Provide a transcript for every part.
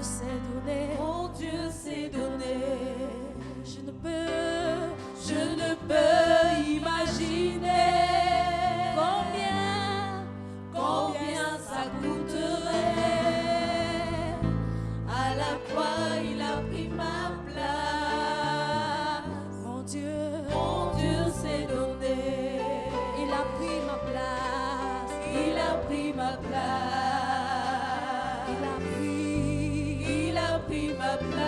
s'est donné. Mon Dieu s'est donné. Je ne peux imaginer combien ça coûterait. À la croix, il a pris ma place. Mon Dieu s'est donné. il a pris ma place. Il a pris ma place. Il a pris ma place.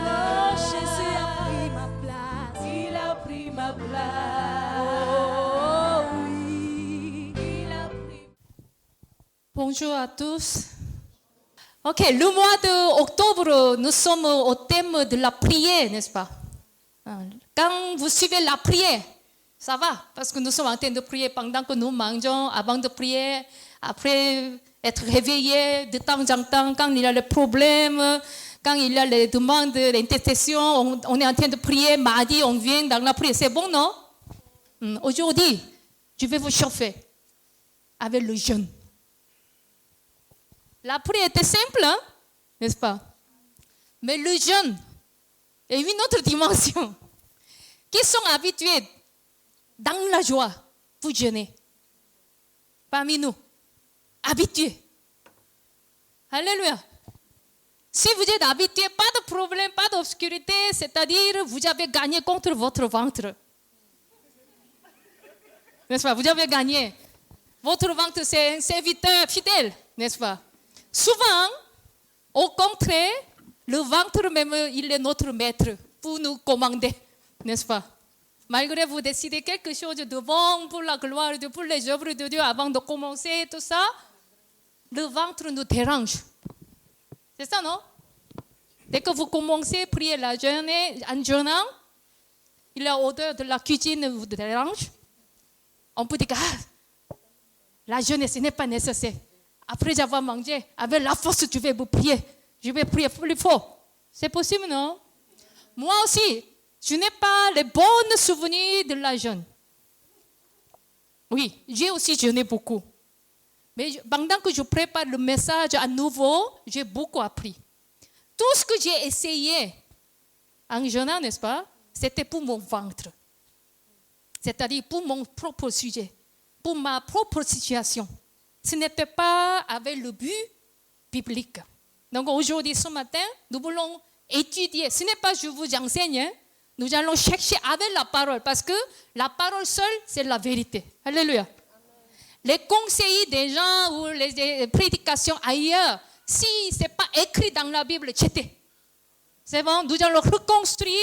Oh, Jésus a pris ma place. Il a pris ma place. Oh oui. Il a pris. Bonjour à tous. Ok, le mois d'octobre, nous sommes au thème de la prière, n'est-ce pas? Quand vous suivez la prière, ça va, parce que nous sommes en train de prier pendant que nous mangeons, avant de prier, après être réveillé de temps en temps, quand il y a les problèmes, quand il y a les demandes d'intercession, on est en train de prier, mardi, on vient dans la prière. C'est bon, non? Aujourd'hui, je vais vous chauffer avec le jeûne. La prière était simple, hein? N'est-ce pas? Mais le jeûne est une autre dimension. Qui sont habitués dans la joie pour jeûner? Parmi nous, habitués. Alléluia. Si vous êtes habitués, pas de problème, pas d'obscurité, c'est-à-dire vous avez gagné contre votre ventre. N'est-ce pas? Vous avez gagné. Votre ventre, c'est un serviteur fidèle, n'est-ce pas? Souvent, au contraire, le ventre même, il est notre maître pour nous commander, n'est-ce pas? Malgré vous décidez quelque chose de bon pour la gloire de Dieu, pour les œuvres de Dieu, avant de commencer tout ça, le ventre nous dérange. C'est ça, non? Dès que vous commencez à prier la journée, en jeûnant, la odeur de la cuisine vous dérange. On peut dire que la jeûnesse n'est pas nécessaire. Après avoir mangé, avec la force, je vais vous prier. Je vais prier plus fort. C'est possible, non? Moi aussi, je n'ai pas les bons souvenirs de la jeûne. Oui, j'ai aussi jeûné beaucoup. Mais pendant que je prépare le message à nouveau, j'ai beaucoup appris. Tout ce que j'ai essayé en jeûnant, n'est-ce pas? C'était pour mon ventre. C'est-à-dire pour mon propre sujet, pour ma propre situation. Ce n'était pas avec le but biblique. Donc aujourd'hui, ce matin, nous voulons étudier. Ce n'est pas je vous enseigne, hein? Nous allons chercher avec la parole, parce que la parole seule, c'est la vérité. Alléluia. Les conseils des gens ou les prédications ailleurs, si ce n'est pas écrit dans la Bible, jetez. C'est bon, nous allons reconstruire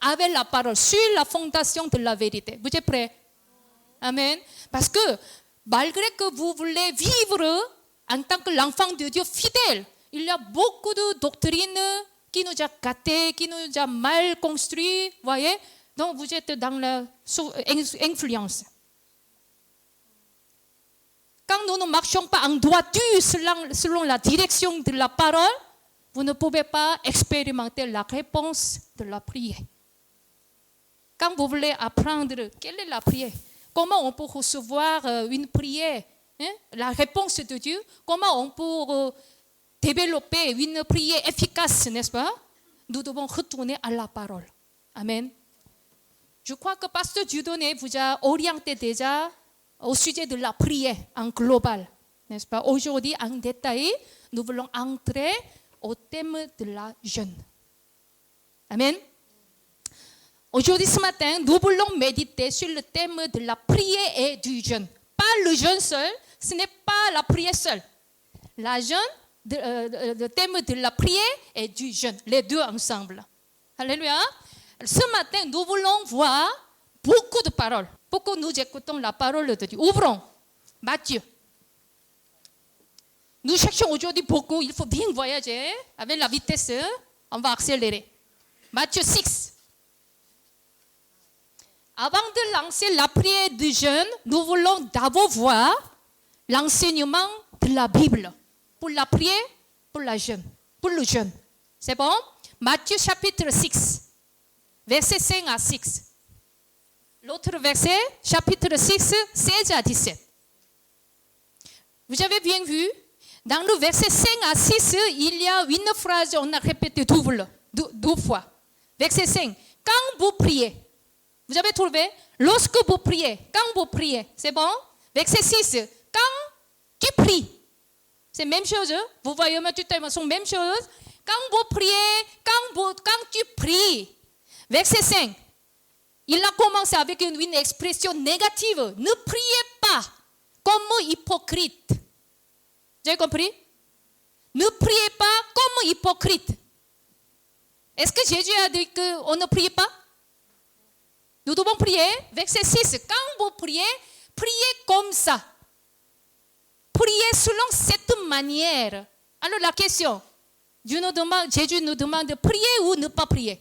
avec la parole, sur la fondation de la vérité. Vous êtes prêts? Amen. Parce que malgré que vous voulez vivre en tant que l'enfant de Dieu fidèle, il y a beaucoup de doctrines qui nous a gâtés, qui nous a mal construits, voyez? Donc vous êtes dans l'influence. Quand nous ne marchons pas en droiture selon la direction de la parole, vous ne pouvez pas expérimenter la réponse de la prière. Quand vous voulez apprendre quelle est la prière, comment on peut recevoir une prière, hein, la réponse de Dieu, comment on peut développer une prière efficace, n'est-ce pas? Nous devons retourner à la parole. Amen. Je crois que Pasteur Dieudonné vous a orienté déjà au sujet de la prière en global, n'est-ce pas? Aujourd'hui, en détail, nous voulons entrer au thème de la jeûne. Amen. Aujourd'hui, ce matin, nous voulons méditer sur le thème de la prière et du jeûne. Pas le jeûne seul, ce n'est pas la prière seule. La jeûne, le thème de la prière et du jeûne, les deux ensemble. Alléluia. Ce matin, nous voulons voir beaucoup de paroles. Pourquoi nous écoutons la parole de Dieu? Ouvrons Matthieu. Nous cherchons aujourd'hui beaucoup, il faut bien voyager avec la vitesse, on va accélérer. Matthieu 6. Avant de lancer la prière du jeûne, nous voulons d'abord voir l'enseignement de la Bible pour la prière, pour le jeûne. C'est bon? Matthieu chapitre 6, verset 5 à 6. L'autre verset, chapitre 6, 16 à 17. Vous avez bien vu, Dans le verset 5 à 6, il y a une phrase, on a répété deux fois. Verset 5. Quand vous priez, vous avez trouvé? Lorsque vous priez, quand vous priez, c'est bon? Verset 6. Quand tu pries, c'est la même chose. Vous voyez, tout c'est la même chose. Quand vous priez, quand tu pries. Verset 5. Il a commencé avec une expression négative. Ne priez pas comme hypocrite. Vous avez compris? Ne priez pas comme hypocrite. Est-ce que Jésus a dit qu'on ne prie pas? Nous devons prier. Verset 6. Quand vous priez, priez comme ça. Priez selon cette manière. Alors la question, Jésus nous demande de prier ou ne pas prier.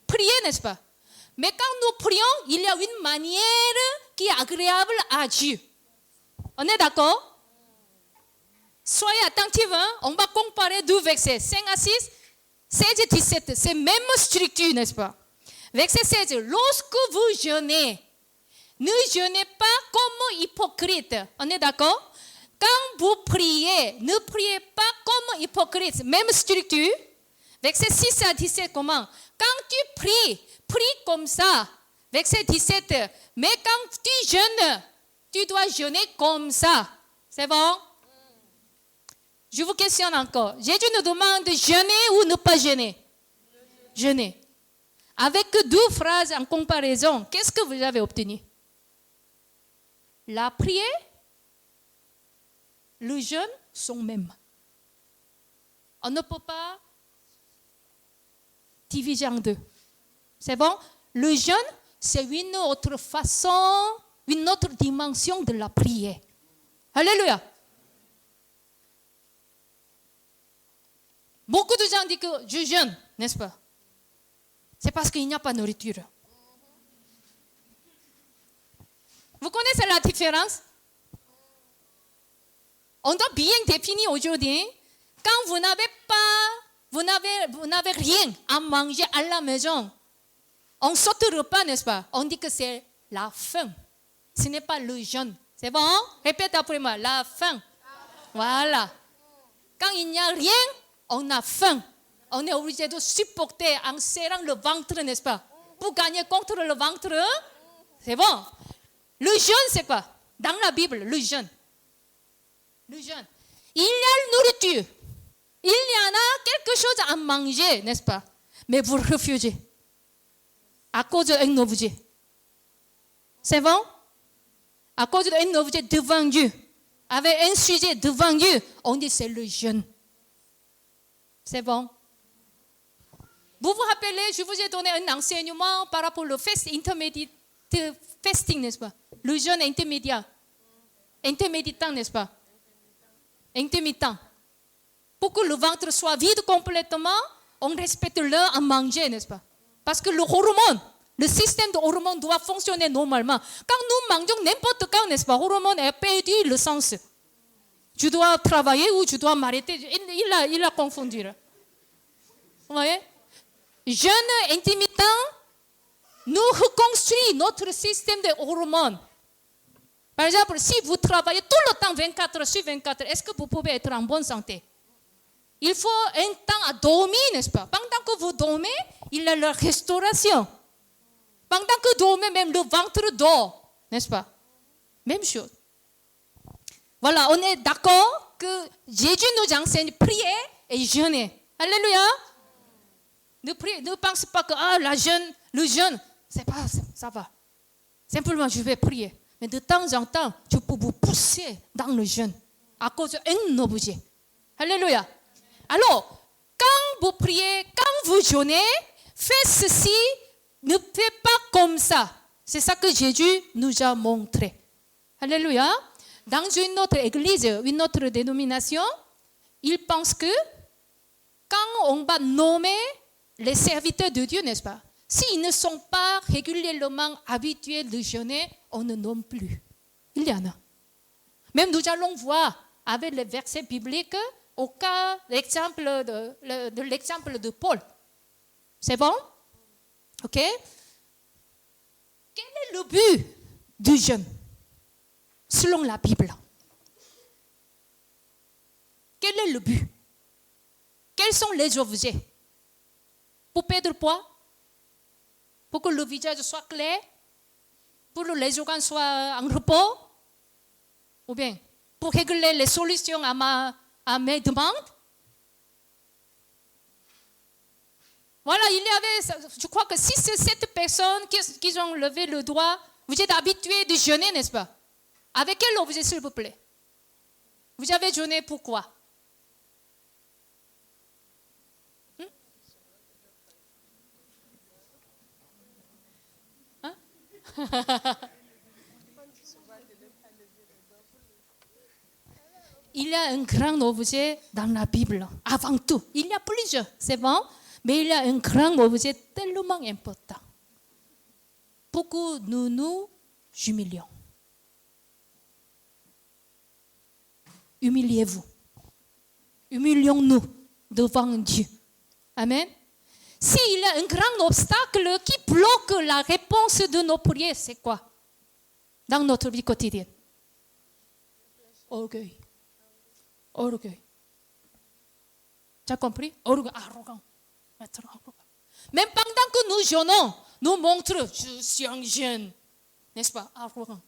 Prier, n'est-ce pas? Mais quand nous prions, il y a une manière qui est agréable à Dieu. On est d'accord? Soyez attentifs, hein? On va comparer deux versets, 5 à 6, 16 et 17. C'est la même structure, n'est-ce pas? Verset 16. Lorsque vous jeûnez, ne jeûnez pas comme hypocrite. On est d'accord? Quand vous priez, ne priez pas comme hypocrite. Même structure. Verset 6 à 17, comment? Quand tu pries, prie comme ça. Verset 17. Mais quand tu jeûnes, tu dois jeûner comme ça. C'est bon? Je vous questionne encore. Jésus nous demande de jeûner ou ne pas jeûner? Jeûner. Avec deux phrases en comparaison, qu'est-ce que vous avez obtenu? La prière, le jeûne sont mêmes. On ne peut pas diviser en deux. C'est bon? Le jeûne, c'est une autre façon, une autre dimension de la prière. Alléluia. Beaucoup de gens disent que je jeûne, n'est-ce pas? C'est parce qu'il n'y a pas de nourriture. Vous connaissez la différence? On doit bien définir aujourd'hui. Quand vous n'avez rien à manger à la maison, on saute le repas, n'est-ce pas? On dit que c'est la faim. Ce n'est pas le jeûne. C'est bon? Répète après moi. La faim. Voilà. Quand il n'y a rien, on a faim. On est obligé de supporter en serrant le ventre, n'est-ce pas? Pour gagner contre le ventre, c'est bon. Le jeûne, c'est quoi? Dans la Bible, le jeûne. Le jeûne. Il y a la nourriture. Il y en a quelque chose à manger, n'est-ce pas? Mais vous refusez. À cause d'un objet. C'est bon? À cause d'un objet devant Dieu. Avec un sujet devant Dieu, on dit c'est le jeûne. C'est bon? Vous vous rappelez, je vous ai donné un enseignement par rapport au fasting, n'est-ce pas? Le jeûne intermédiaire. Intermédiaire, n'est-ce pas? Intermittent. Pour que le ventre soit vide complètement, on respecte l'heure à manger, n'est-ce pas? Parce que le hormone, le système de hormones doit fonctionner normalement. Quand nous mangeons n'importe quand, n'est-ce pas? Le hormone a perdu le sens. Je dois travailler ou je dois m'arrêter. Il a confondu. Vous voyez? Jeûne intermittent nous reconstruit notre système de hormones. Par exemple, si vous travaillez tout le temps 24 heures sur 24, est-ce que vous pouvez être en bonne santé? Il faut un temps à dormir, n'est-ce pas? Pendant que vous dormez, il y a la restauration. Pendant que vous dormez, même le ventre dort, n'est-ce pas? Même chose. Voilà, on est d'accord que Jésus nous enseigne prier et jeûner. Alléluia. Ne pense pas que le jeûne, c'est pas, ça va. Simplement, je vais prier. Mais de temps en temps, je peux vous pousser dans le jeûne à cause d'un objet. Alléluia. Alors, quand vous priez, quand vous jeûnez, faites ceci, ne faites pas comme ça. C'est ça que Jésus nous a montré. Alléluia. Dans une autre église, une autre dénomination, ils pensent que quand on va nommer les serviteurs de Dieu, n'est-ce pas? S'ils ne sont pas régulièrement habitués de jeûner, on ne nomme plus. Il y en a. Même nous allons voir avec les versets bibliques au cas l'exemple de Paul. C'est bon? Ok? Quel est le but du jeûne selon la Bible? Quel est le but? Quels sont les objets? Pour perdre poids? Pour que le visage soit clair? Pour que les organes soient en repos? Ou bien pour régler les solutions à mes demandes? Voilà, il y avait, je crois que 6 ou 7 personnes qui ont levé le doigt. Vous êtes habitués de jeûner, n'est-ce pas? Avec quel objet, s'il vous plaît? Vous avez jeûné pourquoi? Hein? Il y a un grand objet dans la Bible, avant tout. Il y a plusieurs, c'est bon? Mais il y a un grand objet tellement important. Pour que nous nous humilions. Humiliez-vous. Humilions-nous devant Dieu. Amen. S'il y a un grand obstacle qui bloque la réponse de nos prières, c'est quoi? Dans notre vie quotidienne. Orgueil. Orgueil. Tu as compris? Orgueil, arrogant. Même pendant que nous jeûnons, nous montrons, je suis un jeune. N'est-ce pas? Arrogant.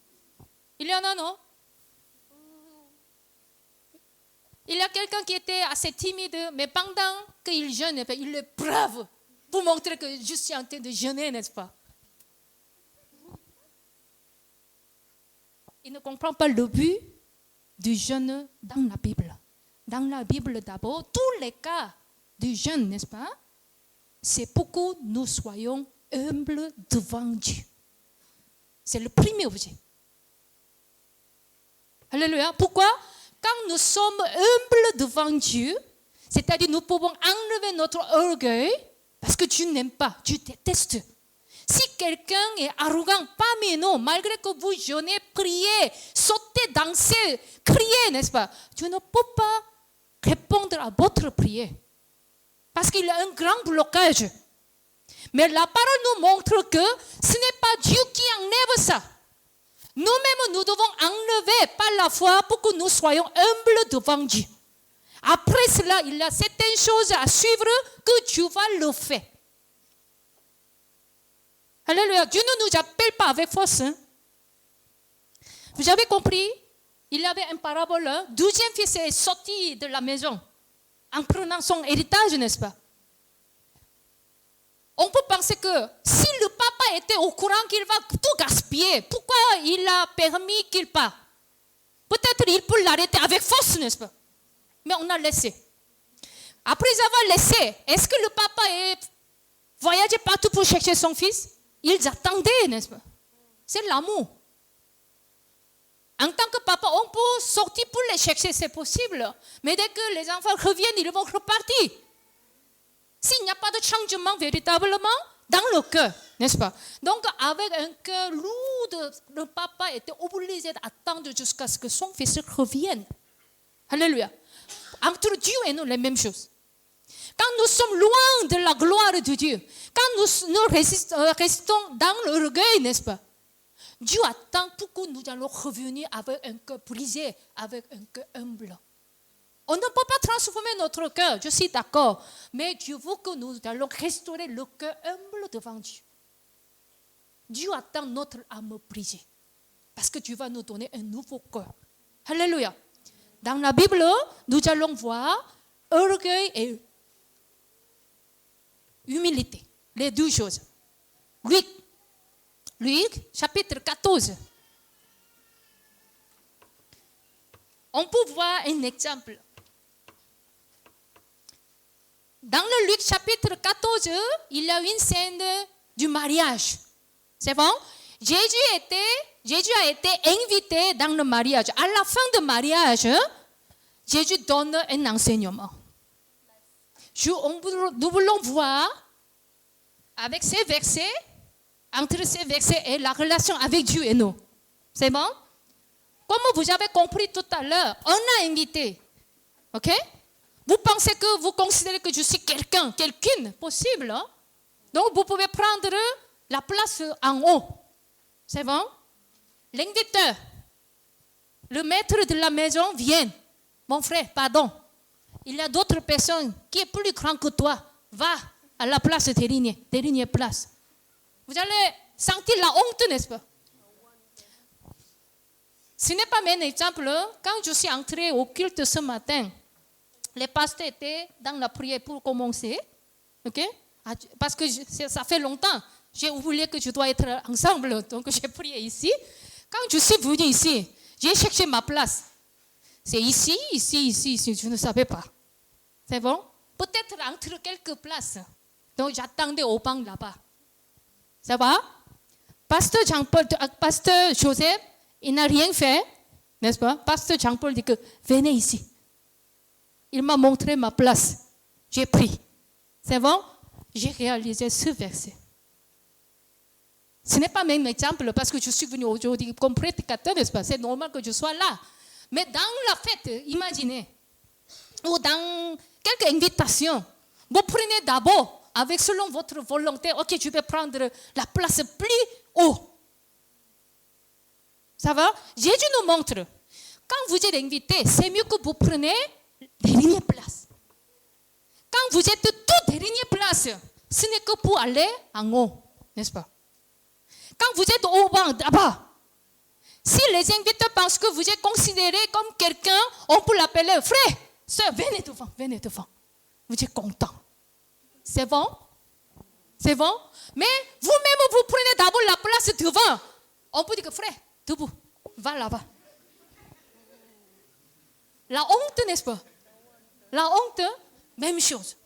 Il y en a, non? Il y a quelqu'un qui était assez timide, mais pendant qu'il jeûne, il est brave pour montrer que je suis en train de jeûner, n'est-ce pas? Il ne comprend pas le but du jeûne dans la Bible. Dans la Bible d'abord, tous les cas du jeûne, n'est-ce pas? C'est pour que nous soyons humbles devant Dieu. C'est le premier objet. Alléluia. Pourquoi? Quand nous sommes humbles devant Dieu, c'est-à-dire nous pouvons enlever notre orgueil, parce que Dieu n'aime pas, Dieu déteste. Si quelqu'un est arrogant parmi nous, malgré que vous jeûnez, priez, sautez, dansez, criez, n'est-ce pas? Dieu ne peut pas répondre à votre prière. Parce qu'il y a un grand blocage. Mais la parole nous montre que ce n'est pas Dieu qui enlève ça. Nous-mêmes, nous devons enlever par la foi pour que nous soyons humbles devant Dieu. Après cela, il y a certaines choses à suivre que Dieu va le faire. Alléluia. Dieu ne nous appelle pas avec force. Hein? Vous avez compris? Il y avait une parabole. 12e fils est sorti de la maison en prenant son héritage, n'est-ce pas? On peut penser que si le papa était au courant qu'il va tout gaspiller, pourquoi il a permis qu'il parte? Peut-être il peut l'arrêter avec force, n'est-ce pas? Mais on a laissé. Après avoir laissé, est-ce que le papa est voyagé partout pour chercher son fils? Ils attendaient, n'est-ce pas? C'est l'amour. En tant que papa, on peut sortir pour les chercher, c'est possible. Mais dès que les enfants reviennent, ils vont repartir. S'il n'y a pas de changement véritablement dans le cœur, n'est-ce pas? Donc, avec un cœur lourd, le papa était obligé d'attendre jusqu'à ce que son fils revienne. Alléluia. Entre Dieu et nous, les mêmes choses. Quand nous sommes loin de la gloire de Dieu, quand nous restons dans l'orgueil, n'est-ce pas? Dieu attend pour que nous allons revenir avec un cœur brisé, avec un cœur humble. On ne peut pas transformer notre cœur, je suis d'accord. Mais Dieu veut que nous allons restaurer le cœur humble devant Dieu. Dieu attend notre âme brisée. Parce que Dieu va nous donner un nouveau cœur. Alléluia. Dans la Bible, nous allons voir orgueil et humilité. Les deux choses. Luc, chapitre 14. On peut voir un exemple. Dans le Luc chapitre 14, il y a une scène du mariage. C'est bon? Jésus a été invité dans le mariage. À la fin du mariage, Jésus donne un enseignement. Nous voulons voir avec ces versets, entre ces versets et la relation avec Dieu et nous. C'est bon? Comme vous avez compris tout à l'heure, on a invité. Ok? Vous pensez que vous considérez que je suis quelqu'une, possible. Hein? Donc vous pouvez prendre la place en haut. C'est bon? L'inviteur, le maître de la maison vient. Mon frère, pardon. il y a d'autres personnes qui sont plus grandes que toi. Va à la place dernière place. Vous allez sentir la honte, n'est-ce pas? Ce n'est pas mon exemple. Quand je suis entré au culte ce matin, les pasteurs étaient dans la prière pour commencer. Okay? Parce que ça fait longtemps. J'ai oublié que je dois être ensemble. Donc j'ai prié ici. Quand je suis venu ici, j'ai cherché ma place. C'est ici. Je ne savais pas. C'est bon? Peut-être entre quelques places. Donc j'attendais au banc là-bas. Ça va? Pasteur Jean-Paul, Pasteur Joseph, il n'a rien fait, n'est-ce pas? Pasteur Jean-Paul dit que venez ici. Il m'a montré ma place. J'ai pris. C'est bon? J'ai réalisé ce verset. Ce n'est pas même exemple parce que je suis venu aujourd'hui comme prédicateur, n'est-ce pas? C'est normal que je sois là. Mais dans la fête, imaginez, ou dans quelques invitations, vous prenez d'abord, avec selon votre volonté, ok, je vais prendre la place plus haut. Ça va? Jésus nous montre, quand vous êtes invité, c'est mieux que vous preniez dernière place. Quand vous êtes toute dernière place, ce n'est que pour aller en haut, n'est-ce pas? Quand vous êtes au banc d'abord, si les invités pensent que vous êtes considéré comme quelqu'un, on peut l'appeler frère, sœur, venez devant. Vous êtes content. C'est bon? C'est bon? Mais vous-même, vous prenez d'abord la place devant. On peut dire que frère, debout, va là-bas. La honte, n'est-ce pas? La honte, même chose.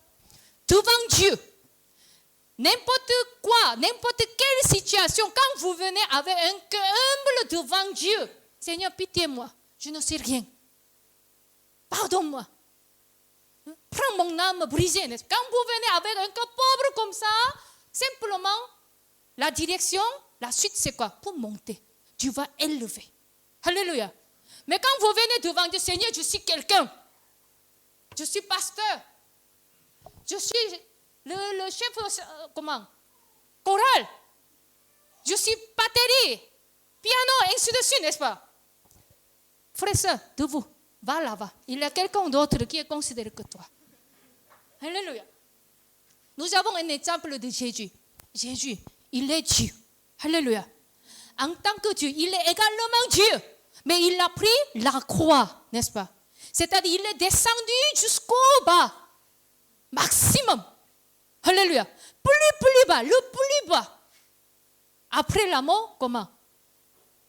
Devant Dieu, n'importe quoi, n'importe quelle situation, quand vous venez avec un cœur humble devant Dieu, Seigneur, pitié-moi, je ne sais rien. Pardonne-moi. Prends mon âme brisée. N'est-ce pas? Quand vous venez avec un cœur pauvre comme ça, simplement, la direction, la suite, c'est quoi? Pour monter. Tu vas élever. Alléluia. Mais quand vous venez devant Dieu, Seigneur, je suis quelqu'un. Je suis pasteur. Je suis le chef, chorale. Je suis batterie, piano, ainsi de suite, n'est-ce pas? Frère, sœur, debout, va là-bas. Il y a quelqu'un d'autre qui est considéré que toi. Alléluia. Nous avons un exemple de Jésus. Jésus, il est Dieu. Alléluia. En tant que Dieu, il est également Dieu. Mais il a pris la croix, n'est-ce pas? C'est-à-dire, il est descendu jusqu'au bas. Maximum. Alléluia. Plus bas, le plus bas. Après la mort, comment?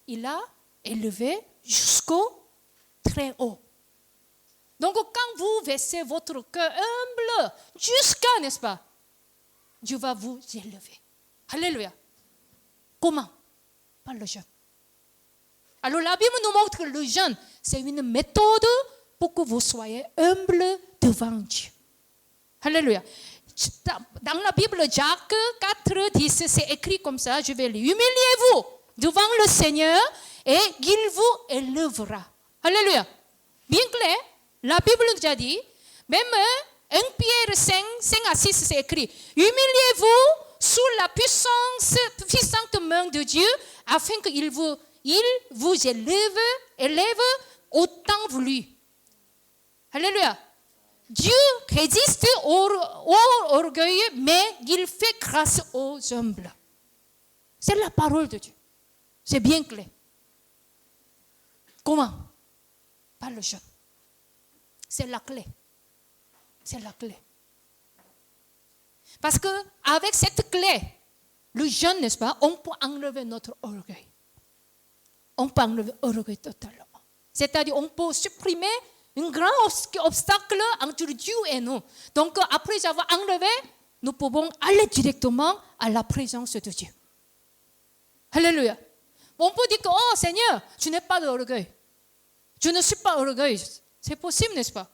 Il a élevé jusqu'au très haut. Donc, quand vous versez votre cœur humble jusqu'à, n'est-ce pas? Dieu va vous élever. Alléluia. Comment? Par le jeûne. Alors, la Bible nous montre que le jeûne, c'est une méthode pour que vous soyez humble devant Dieu. Alléluia. Dans la Bible, Jacques 4, 10, c'est écrit comme ça, je vais lire. Humiliez-vous devant le Seigneur et il vous élèvera. Alléluia. Bien clair, la Bible nous a dit, même 1 Pierre 5 à 6, c'est écrit. Humiliez-vous sous la puissante main de Dieu afin qu'il vous élève au temps voulu. Alléluia. Dieu résiste aux orgueilleux, mais il fait grâce aux humbles. C'est la parole de Dieu. C'est bien clair. Comment? Par le jeûne. C'est la clé. C'est la clé. Parce qu'avec cette clé, le jeûne, n'est-ce pas, on peut enlever notre orgueil. On peut enlever l'orgueil totalement. C'est-à-dire, on peut supprimer un grand obstacle entre Dieu et nous. Donc, après avoir enlevé, nous pouvons aller directement à la présence de Dieu. Alléluia. On peut dire que, oh Seigneur, je n'ai pas d'orgueil. Je ne suis pas orgueilleuse. C'est possible, n'est-ce pas?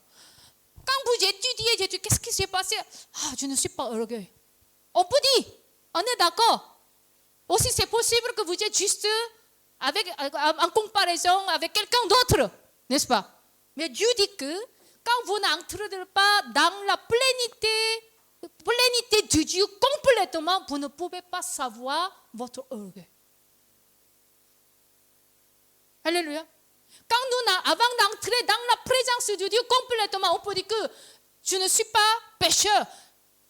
Quand vous étudiez Jésus, qu'est-ce qui s'est passé? Ah, je ne suis pas orgueilleuse. On peut dire, on est d'accord. Aussi, c'est possible que vous êtes juste en comparaison avec quelqu'un d'autre, n'est-ce pas? Mais Dieu dit que quand vous n'entrez pas dans la plénité de Dieu complètement, vous ne pouvez pas savoir votre orgueil. Alléluia. Quand nous, avant d'entrer dans la présence de Dieu complètement, on peut dire que je ne suis pas pécheur,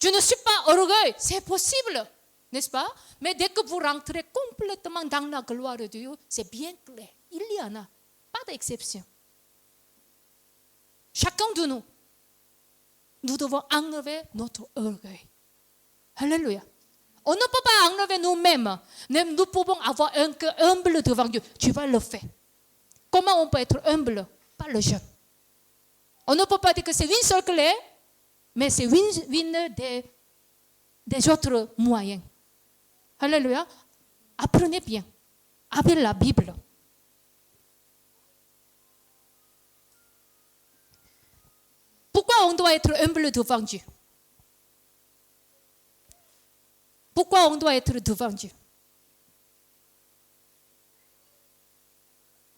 je ne suis pas orgueil. C'est possible, n'est-ce pas? Mais dès que vous rentrez complètement dans la gloire de Dieu, c'est bien clair. Il y en a, pas d'exception. Chacun de nous, nous devons enlever notre orgueil. Alléluia. On ne peut pas enlever nous-mêmes. Nous pouvons avoir un cœur humble devant Dieu. Tu vas le faire. Comment on peut être humble? Pas le jeûne. On ne peut pas dire que c'est une seule clé, mais c'est une des autres moyens. Alléluia. Apprenez bien avec la Bible. Pourquoi on doit être humble devant Dieu? Pourquoi on doit être devant Dieu?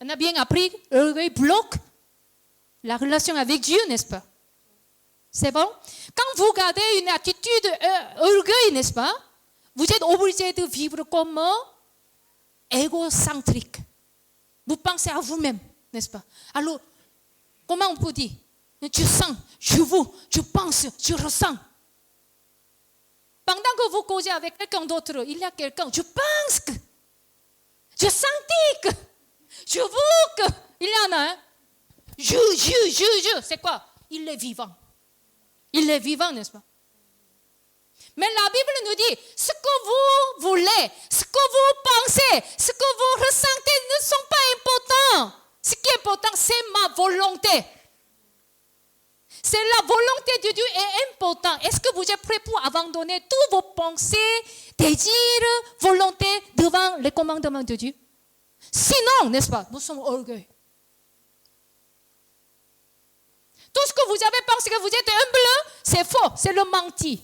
On a bien appris, l'orgueil bloque la relation avec Dieu, n'est-ce pas? C'est bon? Quand vous gardez une attitude orgueil, n'est-ce pas? Vous êtes obligé de vivre comme égocentrique. Vous pensez à vous-même, n'est-ce pas? Alors, comment on peut dire? Je sens, je veux, je pense, je ressens. Pendant que vous causez avec quelqu'un d'autre, il y a quelqu'un, je pense que, je sentis que, je veux que, il y en a un. Je, c'est quoi? Il est vivant. Il est vivant, n'est-ce pas? Mais la Bible nous dit, ce que vous voulez, ce que vous pensez, ce que vous ressentez ne sont pas importants. Ce qui est important, c'est ma volonté. C'est la volonté de Dieu est importante. Est-ce que vous êtes prêts pour abandonner toutes vos pensées, désirs, volontés devant les commandements de Dieu? Sinon, n'est-ce pas, nous sommes orgueilleux. Tout ce que vous avez pensé que vous êtes humble, c'est faux, c'est le menti.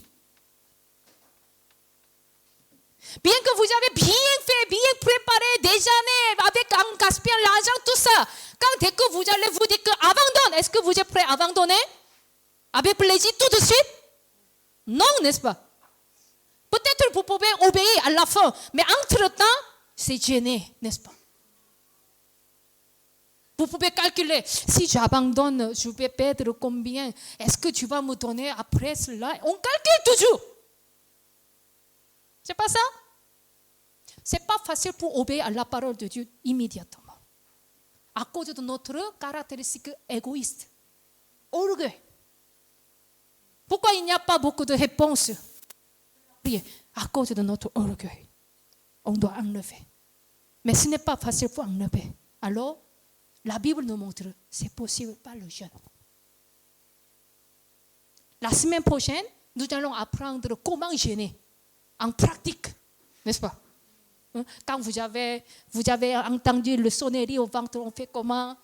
Bien que vous avez bien fait, bien préparé des années avec en gaspillant l'argent, tout ça, quand dès que vous allez vous dire que abandonne, est-ce que vous êtes prêt à abandonner? Avec plaisir tout de suite? Non, n'est-ce pas? Peut-être vous pouvez obéir à la fin, mais entre-temps, c'est gêné, n'est-ce pas? Vous pouvez calculer, si j'abandonne, je vais perdre combien? Est-ce que tu vas me donner après cela? On calcule toujours. C'est pas ça? C'est pas facile pour obéir à la parole de Dieu immédiatement. À cause de notre caractéristique égoïste, orgueil. Pourquoi il n'y a pas beaucoup de réponses? À cause de notre orgueil. On doit enlever. Mais ce n'est pas facile pour enlever. Alors, la Bible nous montre que c'est possible par le jeûne. La semaine prochaine, nous allons apprendre comment jeûner en pratique, n'est-ce pas? Quand vous avez entendu le sonnerie au ventre, on fait comment?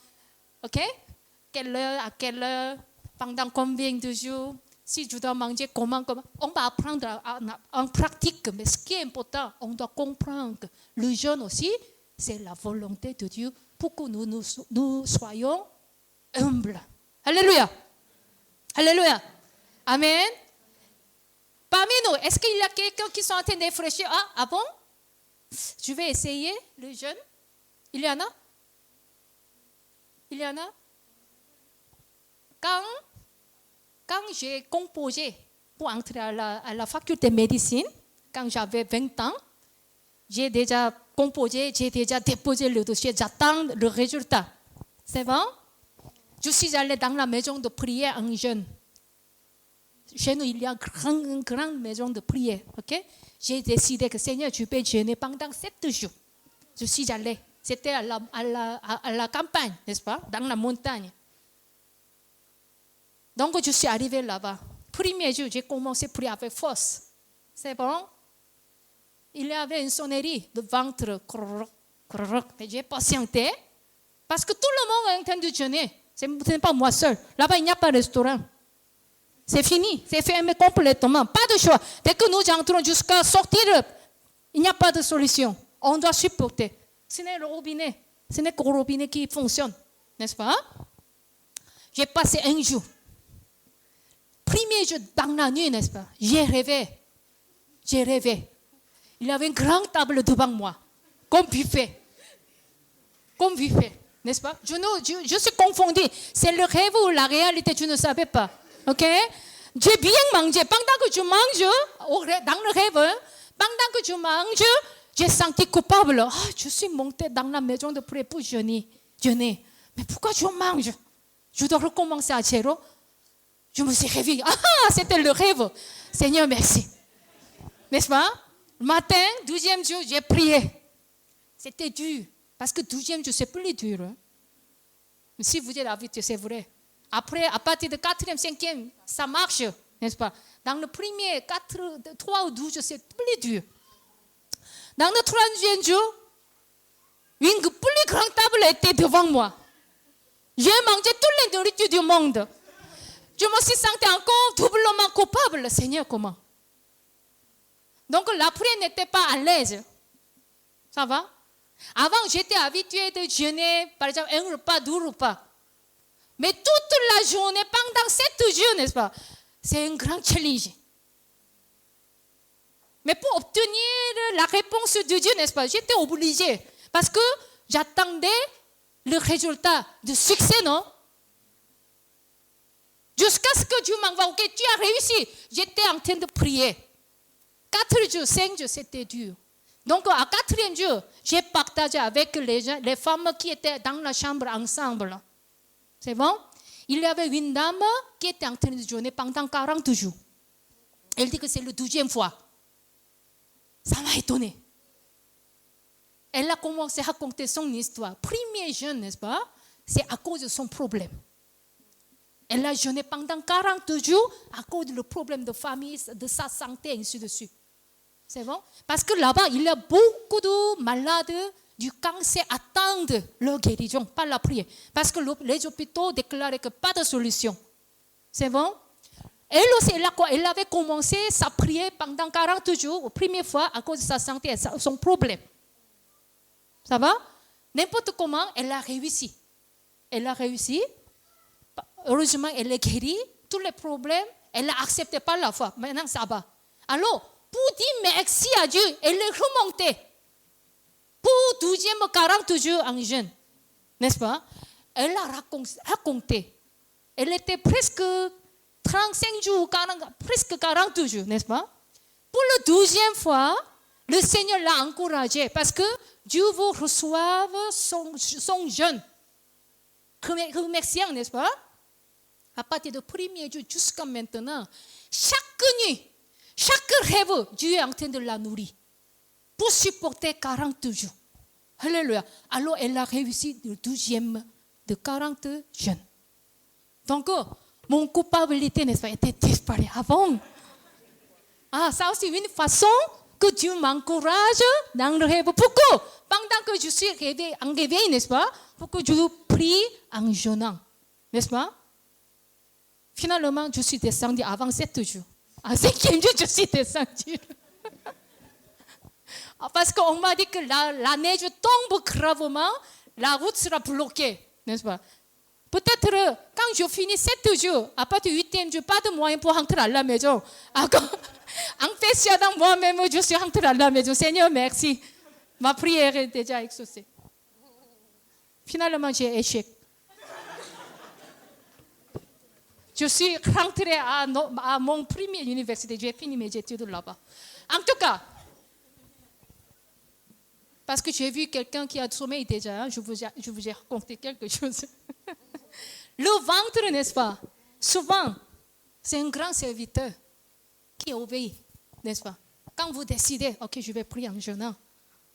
Ok? Quelle heure, à quelle heure? Pendant combien de jours? Si je dois manger, comment? On va apprendre en pratique, mais ce qui est important, on doit comprendre que le jeûne aussi, c'est la volonté de Dieu pour que nous soyons humbles. Alléluia. Alléluia. Amen. Parmi nous, est-ce qu'il y a quelqu'un qui sont en train de réfléchir? Ah bon? Je vais essayer le jeûne. Il y en a? Il y en a? Quand j'ai composé pour entrer à la faculté de médecine, quand j'avais 20 ans, j'ai déjà composé, j'ai déjà déposé le dossier, j'attends le résultat. C'est bon? Je suis allée dans la maison de prière en jeûne. Chez nous, il y a une grande maison de prière. Okay? J'ai décidé que Seigneur, tu peux jeûner pendant 7 jours. Je suis allée. C'était à la campagne, n'est-ce pas? Dans la montagne. Donc, je suis arrivée là-bas. Premier jour, j'ai commencé à prier avec force. C'est bon? Il y avait une sonnerie de ventre. Mais j'ai patienté. Parce que tout le monde est en train de jeûner. Ce n'est pas moi seul. Là-bas, il n'y a pas de restaurant. C'est fini. C'est fermé complètement. Pas de choix. Dès que nous entrons jusqu'à sortir, il n'y a pas de solution. On doit supporter. Ce n'est le robinet. Ce n'est que le robinet qui fonctionne. N'est-ce pas? J'ai passé un jour. Premier jour dans la nuit, n'est-ce pas? J'ai rêvé. Il y avait une grande table devant moi. Comme buffet. N'est-ce pas? Je suis confondu. C'est le rêve ou la réalité, tu ne savais pas. OK? J'ai bien mangé. Pendant que je mange, dans le rêve, pendant que je mange, j'ai senti coupable. Ah, je suis monté dans la maison de prière pour jeûner. Mais pourquoi je mange? Je dois recommencer à zéro. Je me suis réveillée. Ah, c'était le rêve. Seigneur, merci. N'est-ce pas? Le matin, 12e jour, j'ai prié. C'était dur. Parce que 12e jour, c'est plus dur. Hein? Mais si vous êtes habitué, c'est vrai. Après, à partir de 4e, 5e, ça marche. N'est-ce pas? Dans le premier, 3 ou 12 jours, c'est plus dur. Dans le 3e jour, une plus grande table était devant moi. J'ai mangé toutes les nourritures du monde. Je me suis sentie encore doublement coupable. Seigneur, comment? Donc la prière n'était pas à l'aise. Ça va? Avant, j'étais habituée de jeûner, par exemple, un repas, 2 repas. Mais toute la journée, pendant 7 jours, n'est-ce pas? C'est un grand challenge. Mais pour obtenir la réponse de Dieu, n'est-ce pas? J'étais obligée. Parce que j'attendais le résultat de succès, non? Jusqu'à ce que Dieu m'envoie, ok, tu as réussi. J'étais en train de prier. 4 jours, 5 jours, c'était dur. Donc, à 4e jour, j'ai partagé avec les femmes qui étaient dans la chambre ensemble. C'est bon? Il y avait une dame qui était en train de jeûner pendant 40 jours. Elle dit que c'est le 12e fois. Ça m'a étonnée. Elle a commencé à raconter son histoire. Premier jeûne, n'est-ce pas? C'est à cause de son problème. Elle a jeûné pendant 40 jours à cause du problème de famille, de sa santé, et ainsi de suite. C'est bon? Parce que là-bas, il y a beaucoup de malades du cancer attendent leur guérison, pas la prière. Parce que les hôpitaux déclaraient que pas de solution. C'est bon? Elle aussi, elle avait commencé sa prière pendant 40 jours, la première fois, à cause de sa santé et son problème. Ça va? N'importe comment, elle a réussi. Elle a réussi. Heureusement, elle est guérie. Tous les problèmes, elle a accepté par la foi. Maintenant, ça va. Alors, pour dire merci à Dieu, elle est remontée. Pour 12e 40 jours en jeûne. N'est-ce pas? Elle a raconté. Elle était presque 35 jours, presque 40 jours, n'est-ce pas? Pour la 12e fois, le Seigneur l'a encouragée parce que Dieu vous reçoive son jeûne. Remerciant, n'est-ce pas? À partir du premier jour jusqu'à maintenant, chaque nuit, chaque rêve, Dieu est en train de la nourrir pour supporter 40 jours. Alléluia. Alors, elle a réussi le 12e de 40 jeûnes. Donc, mon culpabilité, n'est-ce pas, était disparue avant. Ah, ça aussi une façon que Dieu m'encourage dans le rêve. Pourquoi? Pendant que je suis en réveil, n'est-ce pas? Pour que je prie en jeûnant. N'est-ce pas? Finalement, je suis descendue avant 7 jours. À 5e jour, je suis descendue. Parce qu'on m'a dit que la neige tombe gravement, la route sera bloquée. N'est-ce pas? Peut-être quand je finis 7 jours, à partir du 8e jour, pas de moyen pour rentrer à la maison. En fait, dans moi-même, je suis rentrée à la maison. Seigneur, merci. Ma prière est déjà exaucée. Finalement, j'ai échec. Je suis rentrée à mon premier université. J'ai fini mes études là-bas. En tout cas, parce que j'ai vu quelqu'un qui a sommeil déjà, hein, je vous ai raconté quelque chose. Le ventre, n'est-ce pas? Souvent, c'est un grand serviteur qui obéit, n'est-ce pas? Quand vous décidez, ok, je vais prier en jeûnant,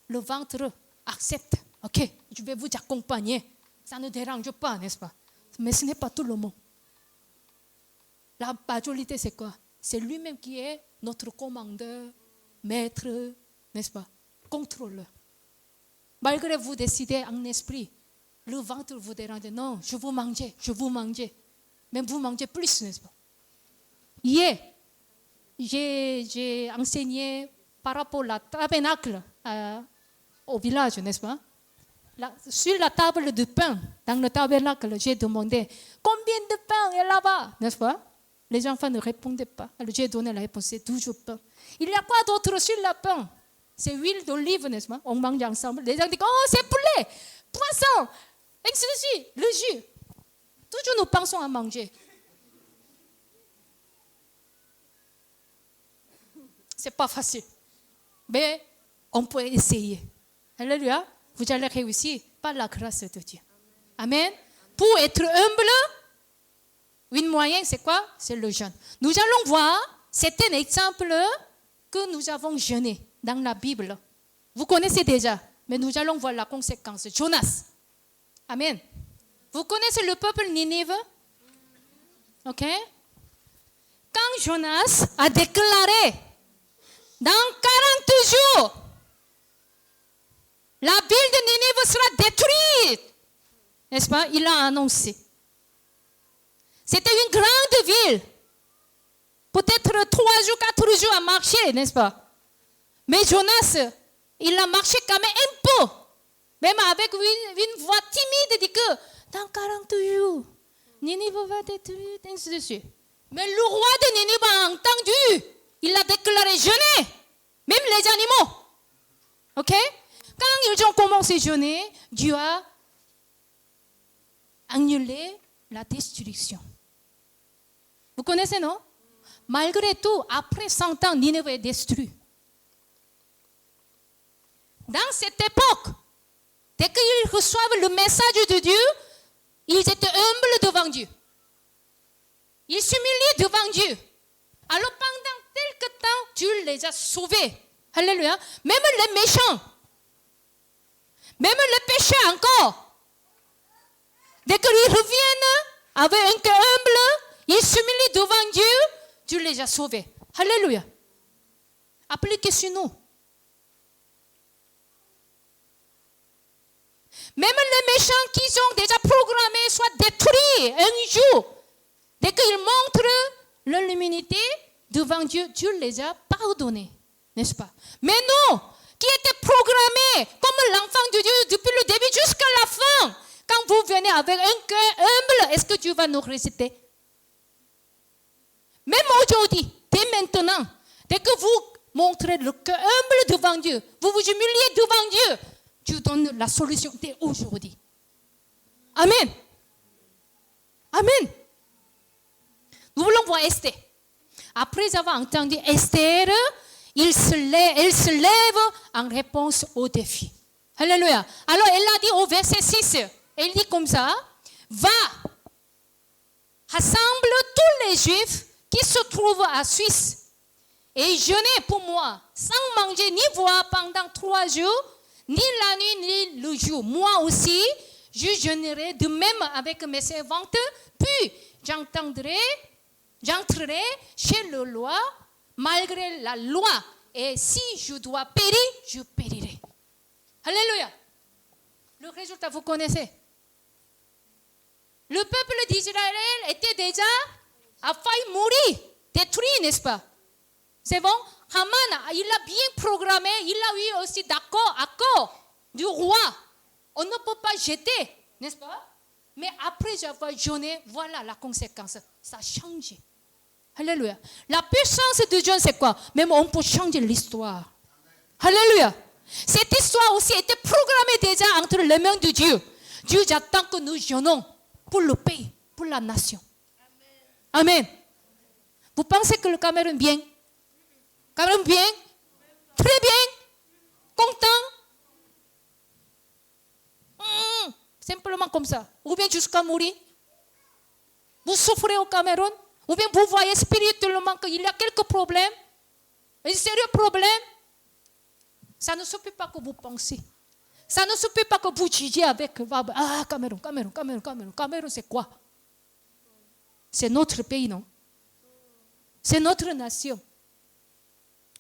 le ventre accepte, ok, je vais vous accompagner. Ça ne dérange pas, n'est-ce pas? Mais ce n'est pas tout le monde. La majorité, c'est quoi? C'est lui-même qui est notre commandeur, maître, n'est-ce pas? Contrôleur. Malgré vous décidez en esprit, le ventre vous dérange. Non, je veux manger. Mais vous mangez plus, n'est-ce pas? Hier, j'ai enseigné par rapport au tabernacle au village, n'est-ce pas? Sur la table de pain, dans le tabernacle, j'ai demandé combien de pain est là-bas, n'est-ce pas? Les enfants ne répondaient pas. Alors j'ai donné la réponse, c'est toujours pain. Il y a quoi d'autre sur le pain? C'est huile d'olive, n'est-ce pas? On mange ensemble. Les gens disent, oh, c'est poulet, poisson. Ainsi de suite, le jus. Toujours nous pensons à manger. C'est pas facile. Mais on peut essayer. Alléluia. Vous allez réussir par la grâce de Dieu. Amen. Pour être humble, une moyen, c'est quoi? C'est le jeûne. Nous allons voir, c'est un exemple que nous avons jeûné dans la Bible. Vous connaissez déjà, mais nous allons voir la conséquence. Jonas. Amen. Vous connaissez le peuple Ninive? Ok? Quand Jonas a déclaré, dans 40 jours, la ville de Ninive sera détruite. N'est-ce pas? Il a annoncé. C'était une grande ville. Peut-être 3 jours, 4 jours à marcher, n'est-ce pas? Mais Jonas, il a marché quand même un peu. Même avec une voix timide, dit que dans 40 jours, Ninive va détruire, ainsi de suite. Mais le roi de Ninive a entendu. Il a déclaré jeûner. Même les animaux. Ok? Quand ils ont commencé à jeûner, Dieu a annulé la destruction. Vous connaissez, non? Malgré tout, après 100 ans, Ninive est détruit. Dans cette époque, dès qu'ils reçoivent le message de Dieu, ils étaient humbles devant Dieu. Ils s'humilient devant Dieu. Alors pendant quelque temps, Dieu les a sauvés. Alléluia. Même les méchants, même les pécheurs encore. Dès qu'ils reviennent avec un cœur humble, ils s'humilient devant Dieu, Dieu les a sauvés. Alléluia. Appliquez sur nous. Même les méchants qui sont déjà programmés soient détruits un jour. Dès qu'ils montrent leur immunité devant Dieu, Dieu les a pardonnés. N'est-ce pas? Mais nous, qui étaient programmés comme l'enfant de Dieu depuis le début jusqu'à la fin, quand vous venez avec un cœur humble, est-ce que Dieu va nous réciter? Même aujourd'hui, dès maintenant, dès que vous montrez le cœur humble devant Dieu, vous vous humiliez devant Dieu, Dieu donne la solution dès aujourd'hui. Amen. Amen. Nous voulons voir Esther. Après avoir entendu Esther, elle se lève en réponse au défi. Alléluia. Alors elle a dit au verset 6, elle dit comme ça, va, rassemble tous les Juifs qui se trouvent à Suisse et jeûnez pour moi, sans manger ni boire pendant 3 jours, ni la nuit, ni le jour. Moi aussi, je jeûnerai de même avec mes servantes, puis j'entrerai chez le roi, malgré la loi. Et si je dois périr, je périrai. Alléluia. Le résultat, vous connaissez. Le peuple d'Israël était déjà à failli mourir, détruit, n'est-ce pas? C'est bon? Haman, il a bien programmé, il a eu aussi accord du roi. On ne peut pas jeter, n'est-ce pas? Mais après avoir jeûné, voilà la conséquence. Ça a changé. Alléluia. La puissance de Dieu, c'est quoi? Même on peut changer l'histoire. Alléluia. Cette histoire aussi était programmée déjà entre les mains de Dieu. Dieu attend que nous jeûnons pour le pays, pour la nation. Amen. Vous pensez que le Cameroun bien? Cameroun bien? Très bien? Content? Simplement comme ça. Ou bien jusqu'à mourir? Vous souffrez au Cameroun? Ou bien vous voyez spirituellement qu'il y a quelques problèmes? Un sérieux problème? Ça ne suffit pas que vous pensez. Ça ne suffit pas que vous jugez avec Cameroun, c'est quoi? C'est notre pays, non? C'est notre nation.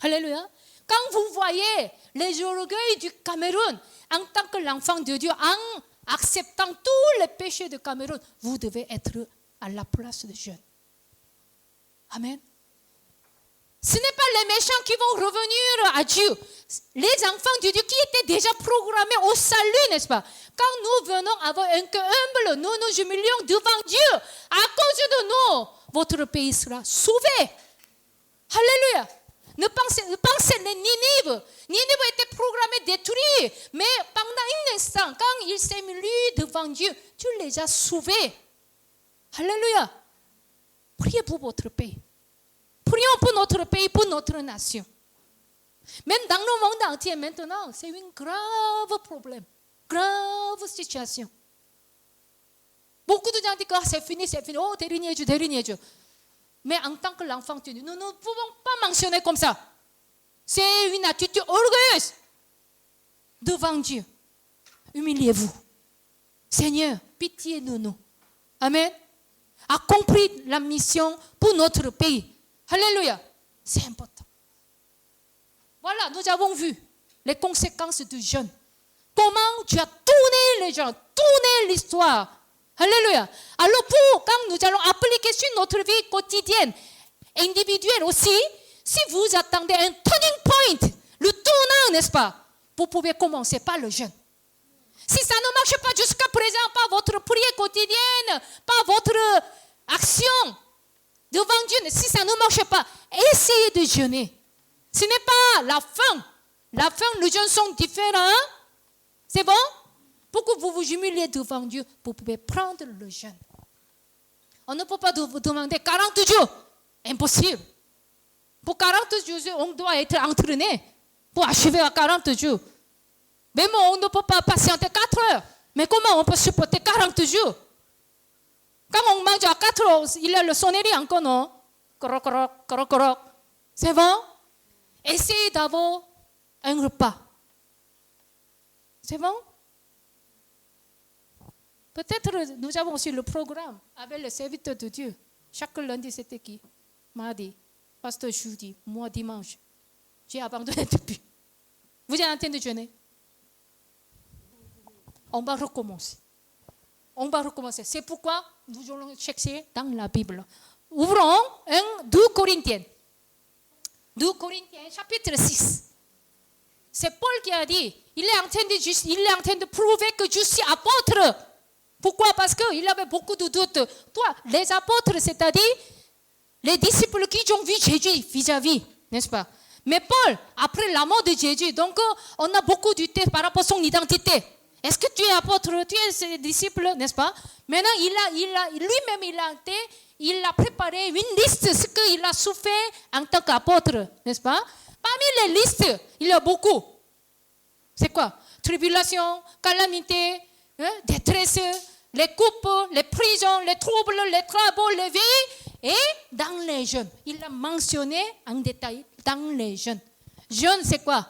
Alléluia. Quand vous voyez les orgueils du Cameroun, en tant que l'enfant de Dieu, en acceptant tous les péchés du Cameroun, vous devez être à la place des jeunes. Amen. Ce n'est pas les méchants qui vont revenir à Dieu. Les enfants de Dieu qui étaient déjà programmés au salut, n'est-ce pas? Quand nous venons avoir un cœur humble, nous nous humilions devant Dieu. À cause de nous, votre pays sera sauvé. Alléluia. pensez les Ninive. Ninive était programmé détruire. Mais pendant un instant, quand il s'est mis devant Dieu, Dieu les a sauvés. Alléluia. Priez pour votre pays. Prions pour notre pays, pour notre nation. Même dans le monde entier maintenant, c'est un grave problème. Grave situation. Beaucoup de gens disent que c'est fini. Oh, dernier Dieu. Mais en tant que l'enfant de Dieu, nous ne pouvons pas mentionner comme ça. C'est une attitude orgueilleuse. Devant Dieu, humiliez-vous. Seigneur, pitié de nous. Amen. Accomplis la mission pour notre pays. Alléluia. C'est important. Voilà, nous avons vu les conséquences du jeûne. Comment tu as tourné les gens, tourné l'histoire. Alléluia. Alors quand nous allons appliquer sur notre vie quotidienne, individuelle aussi, si vous attendez un turning point, le tournant, n'est-ce pas, vous pouvez commencer par le jeûne. Si ça ne marche pas jusqu'à présent, par votre prière quotidienne, par votre action devant Dieu, si ça ne marche pas, essayez de jeûner. Ce n'est pas la fin. La fin, les jeûnes sont différents. C'est bon? Pour que vous vous humiliez devant Dieu, vous pouvez prendre le jeûne. On ne peut pas vous demander 40 jours. Impossible. Pour 40 jours, on doit être entraîné pour achever à 40 jours. Même on ne peut pas patienter 4 heures. Mais comment on peut supporter 40 jours? Quand on mange à 4 heures, il y a le sonnerie encore, non? Croc. C'est bon? Essayez d'avoir un repas. C'est bon? Peut-être nous avons aussi le programme avec les serviteurs de Dieu. Chaque lundi, c'était qui? Mardi, pasteur jeudi, moi dimanche. J'ai abandonné depuis. Vous êtes en train de jeûner? On va recommencer. C'est pourquoi nous allons chercher dans la Bible. Ouvrons 2 Corinthiens. 2 Corinthiens, chapitre 6. C'est Paul qui a dit, il est en train de prouver que je suis apôtre. Pourquoi? Parce qu'il avait beaucoup de doutes. Toi, les apôtres, c'est-à-dire les disciples qui ont vu Jésus vis-à-vis, n'est-ce pas? Mais Paul, après la mort de Jésus, donc on a beaucoup de doutes par rapport à son identité. Est-ce que tu es apôtre, tu es disciple, n'est-ce pas? Maintenant, lui-même, il a préparé une liste de ce qu'il a souffert en tant qu'apôtre, n'est-ce pas? Parmi les listes, il y a beaucoup. C'est quoi? Tribulation, calamité, détresse, les coupes, les prisons, les troubles, les travaux, les vies, et dans les jeûnes. Il a mentionné en détail dans les jeûnes. Jeûne, c'est quoi?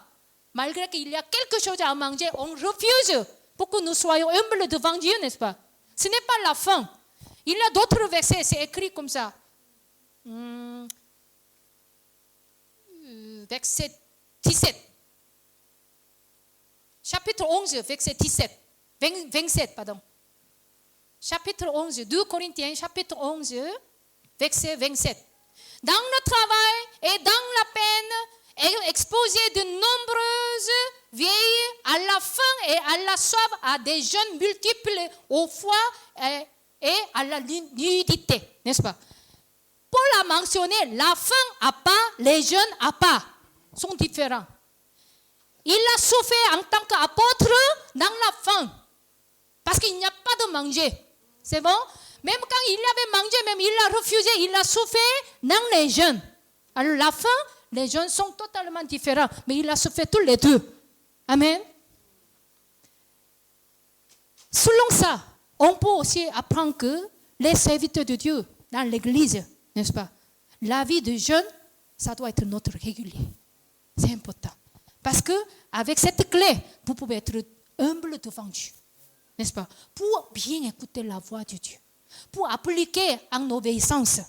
Malgré qu'il y a quelque chose à manger, on refuse pour que nous soyons humbles devant Dieu, n'est-ce pas? Ce n'est pas la fin. Il y a d'autres versets, c'est écrit comme ça. Verset 17. Chapitre 11, verset 17. 27, pardon. Chapitre 11, 2 Corinthiens, chapitre 11, verset 27. Dans le travail et dans la peine, exposé de nombreuses vieilles, à la faim et à la soif, à des jeûnes multiples, au froid et à la nudité, n'est-ce pas? Paul a mentionné la faim à part, les jeûnes à part, sont différents. Il a souffert en tant qu'apôtre dans la faim, parce qu'il n'y a pas de manger. C'est bon? Même quand il avait mangé, même il a refusé, il a souffert dans les jeûnes. Alors la faim, les jeûnes sont totalement différents, mais il a souffert tous les deux. Amen. Selon ça, on peut aussi apprendre que les serviteurs de Dieu dans l'église, n'est-ce pas? La vie de jeûne, ça doit être notre régulier. C'est important. Parce que avec cette clé, vous pouvez être humble devant Dieu, n'est-ce pas? Pour bien écouter la voix de Dieu, pour appliquer en obéissance.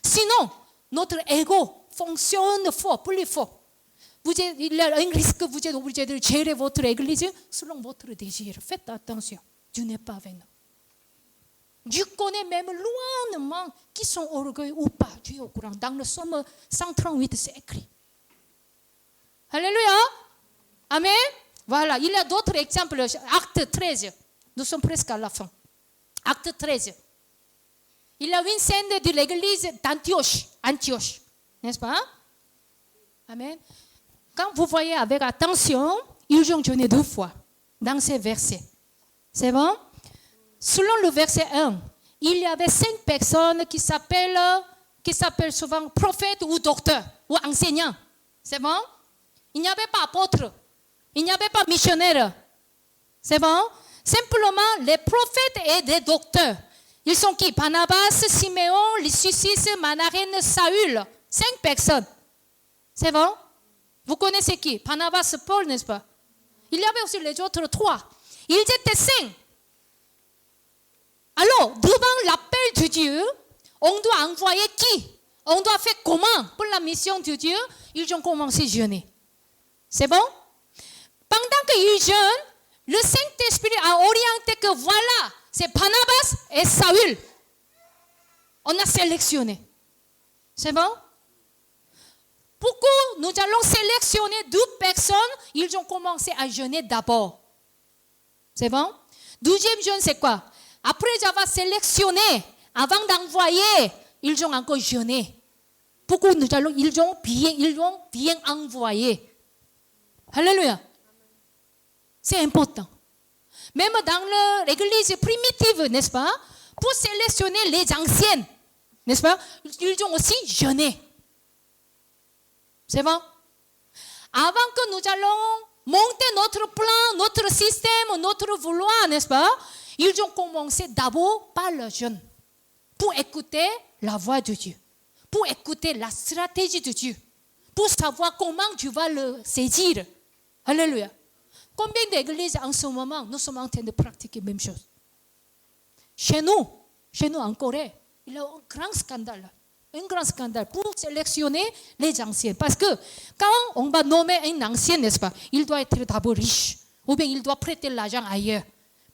Sinon, notre ego fonctionne fort, plus fort. Il y a un risque que vous êtes obligé de gérer votre église selon votre désir. Faites attention, Dieu n'est pas avec nous. Dieu connaît même loin qui sont orgueilleux ou pas. Dieu est au courant. Dans le psaume 138, c'est écrit. Alléluia. Amen. Voilà, il y a d'autres exemples. Acte 13. Nous sommes presque à la fin. Acte 13. Il y a une scène de l'église d'Antioche. N'est-ce pas? Amen. Quand vous voyez avec attention, ils ont jeûné 2 fois dans ces versets. C'est bon? Selon le verset 1, il y avait 5 personnes qui s'appellent souvent prophètes ou docteurs ou enseignants. C'est bon? Il n'y avait pas apôtres. Il n'y avait pas missionnaires. C'est bon? Simplement, les prophètes et des docteurs. Ils sont qui? Barnabas, Siméon, Lysius, Manahen, Saül. 5 personnes. C'est bon? Vous connaissez qui? Barnabas, Paul, n'est-ce pas? Il y avait aussi les autres 3. Ils étaient 5. Alors, devant l'appel de Dieu, on doit envoyer qui? On doit faire comment pour la mission de Dieu? Ils ont commencé à jeûner. C'est bon? Pendant qu'ils jeûnent, le Saint-Esprit a orienté que voilà, c'est Barnabas et Saül. On a sélectionné. C'est bon? Pourquoi nous allons sélectionner 2 personnes? Ils ont commencé à jeûner d'abord. C'est bon? 12e jeûne, c'est quoi? Après avoir sélectionné, avant d'envoyer, ils ont encore jeûné. Pourquoi ils ont bien envoyé. Alléluia. C'est important. Même dans l'église primitive, n'est-ce pas? Pour sélectionner les anciennes, n'est-ce pas? Ils ont aussi jeûné. C'est bon? Avant que nous allons monter notre plan, notre système, notre vouloir, n'est-ce pas? Ils ont commencé d'abord par le jeûne. Pour écouter la voix de Dieu. Pour écouter la stratégie de Dieu. Pour savoir comment tu vas le saisir. Alléluia. Combien d'églises en ce moment, nous sommes en train de pratiquer la même chose? Chez nous en Corée, il y a un grand scandale. Un grand scandale pour sélectionner les anciens. Parce que quand on va nommer un ancien, n'est-ce pas, il doit être d'abord riche. Ou bien il doit prêter l'argent ailleurs.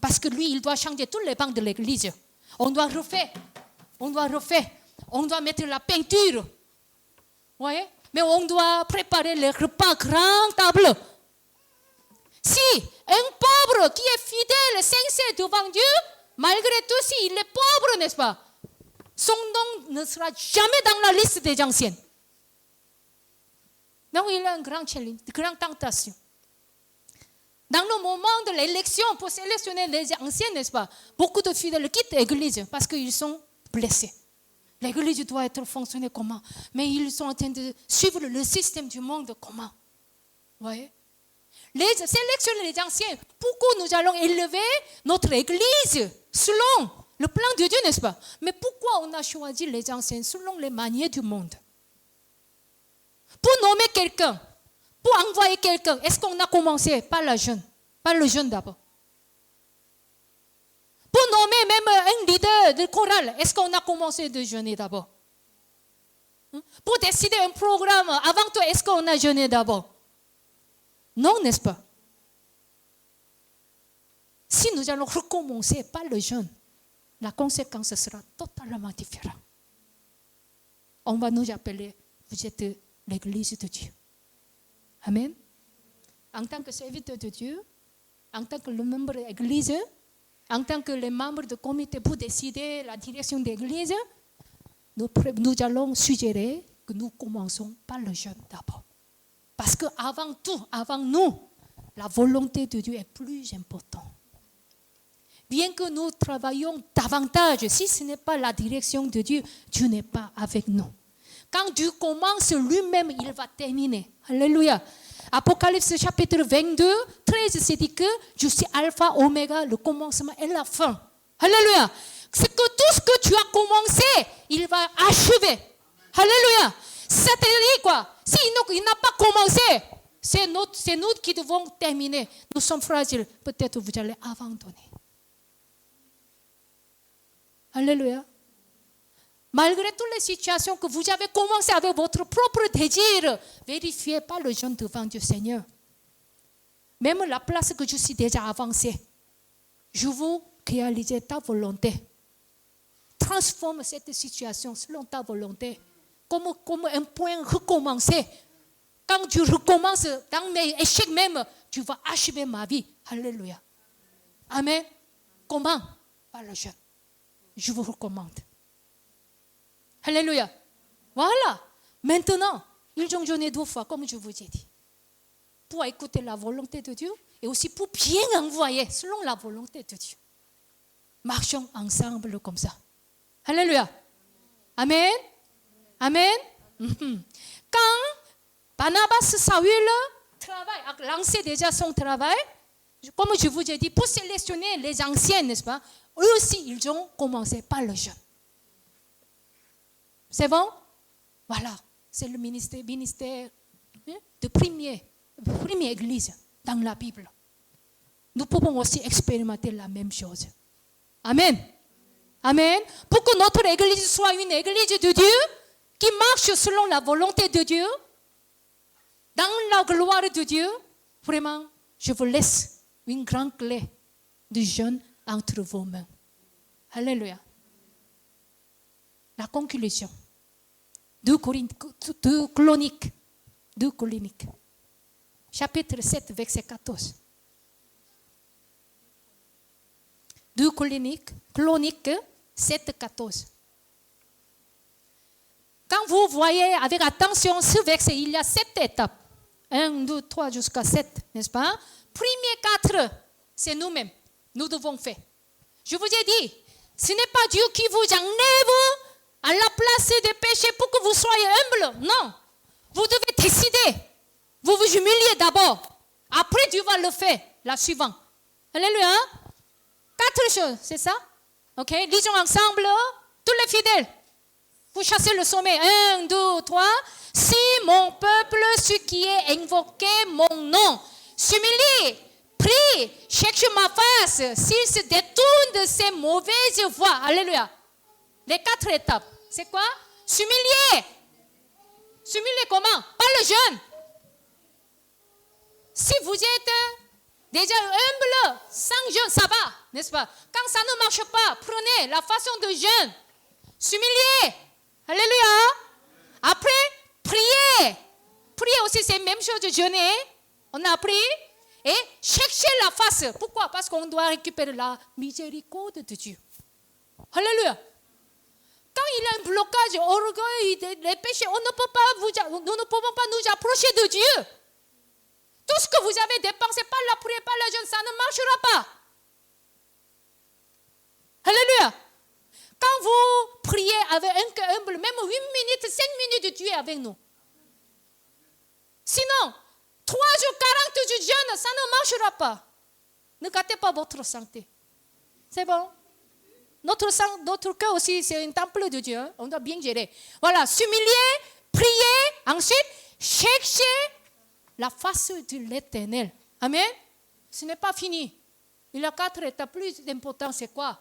Parce que lui, il doit changer tous les bancs de l'église. On doit refaire. On doit mettre la peinture. Vous voyez? Mais on doit préparer les repas grand table. Si un pauvre qui est fidèle, sincère devant Dieu, malgré tout, s'il est pauvre, n'est-ce pas? Son nom ne sera jamais dans la liste des anciens. Donc il y a un grand challenge, une grande tentation. Dans le moment de l'élection, pour sélectionner les anciens, n'est-ce pas? Beaucoup de fidèles quittent l'église parce qu'ils sont blessés. L'église doit être fonctionner comment? Mais ils sont en train de suivre le système du monde comment? Vous voyez? Sélectionner les anciens. Pourquoi nous allons élever notre église selon le plan de Dieu, n'est-ce pas? Mais pourquoi on a choisi les anciens selon les manières du monde? Pour nommer quelqu'un, pour envoyer quelqu'un, est-ce qu'on a commencé par le jeûne d'abord? Pour nommer même un leader de chorale, est-ce qu'on a commencé de jeûner d'abord? Pour décider un programme, avant tout, est-ce qu'on a jeûné d'abord? Non, n'est-ce pas? Si nous allons recommencer par le jeûne, la conséquence sera totalement différente. On va nous appeler, vous êtes l'église de Dieu. Amen. En tant que serviteur de Dieu, en tant que membre de l'église, en tant que les membres du comité pour décider la direction de l'église, nous allons suggérer que nous commençons par le jeûne d'abord. Parce qu'avant tout, avant nous, la volonté de Dieu est plus importante. Bien que nous travaillions davantage, si ce n'est pas la direction de Dieu, Dieu n'est pas avec nous. Quand Dieu commence lui-même, il va terminer. Alléluia. Apocalypse chapitre 22, 13, c'est dit que je suis alpha, oméga, le commencement et la fin. Alléluia. C'est que tout ce que tu as commencé, il va achever. Alléluia. C'est-à-dire quoi? S'il n'a pas commencé, c'est nous qui devons terminer. Nous sommes fragiles. Peut-être vous allez abandonner. Alléluia. Malgré toutes les situations que vous avez commencé avec votre propre désir, vérifiez pas le jeûne devant Dieu Seigneur. Même la place que je suis déjà avancée, je veux réaliser ta volonté. Transforme cette situation selon ta volonté. Comme un point recommencer. Quand tu recommences dans mes échecs même, tu vas achever ma vie. Alléluia. Amen. Comment? Par le jeûne. Je vous recommande. Alléluia. Voilà. Maintenant, Ils ont jeûné 2 fois, comme je vous ai dit. Pour écouter la volonté de Dieu et aussi pour bien envoyer selon la volonté de Dieu. Marchons ensemble comme ça. Alléluia. Amen. Amen. Quand Barnabas, Saül travaille, a lancé déjà son travail, comme je vous ai dit, pour sélectionner les anciens, n'est-ce pas? Eux aussi, ils ont commencé par le jeûne. C'est bon? Voilà, c'est le ministère de première église dans la Bible. Nous pouvons aussi expérimenter la même chose. Amen. Amen. Pour que notre église soit une église de Dieu qui marche selon la volonté de Dieu, dans la gloire de Dieu, vraiment, je vous laisse une grande clé du jeûne entre vos mains. Alléluia. La conclusion. 2 Chroniques. Chapitre 7, verset 14. 2 Chroniques 7, 14. Quand vous voyez avec attention ce verset, il y a 7 étapes. 1, 2, 3 jusqu'à 7, n'est-ce pas? Premier 4, c'est nous-mêmes. Nous devons faire. Je vous ai dit, ce n'est pas Dieu qui vous enlève à la place des péchés pour que vous soyez humble. Non. Vous devez décider. Vous vous humiliez d'abord. Après, Dieu va le faire. La suivante. Alléluia. 4 choses, c'est ça? Ok, lisons ensemble. Tous les fidèles. Vous chassez le sommet. 1, 2, 3. Si mon peuple, ceux qui est invoqué mon nom, s'humilie, prie, cherche ma face, s'il se détourne de ses mauvaises voies. Alléluia. Les 4 étapes. C'est quoi? S'humilier. S'humilier comment? Par le jeûne. Si vous êtes déjà humble, sans jeûne, ça va, n'est-ce pas? Quand ça ne marche pas, prenez la façon de jeûne. S'humilier. Alléluia. Après, prier. Prier aussi, c'est la même chose de jeûner. On a appris. Et chercher la face. Pourquoi? Parce qu'on doit récupérer la miséricorde de Dieu. Alléluia. Quand il y a un blocage, orgueil, les péchés, nous ne pouvons pas nous approcher de Dieu. Tout ce que vous avez dépensé par la prière, par la jeûne, ça ne marchera pas. Alléluia. Quand vous priez avec un cœur humble, même 8 minutes, 5 minutes, Dieu est avec nous. Sinon, 3 jours, 40 jours de jeûne, ça ne marchera pas. Ne gâtez pas votre santé. C'est bon? Notre cœur aussi, c'est un temple de Dieu. On doit bien gérer. Voilà, s'humilier, prier, ensuite, chercher la face de l'Éternel. Amen. Ce n'est pas fini. Il y a 4 étapes plus importantes. C'est quoi?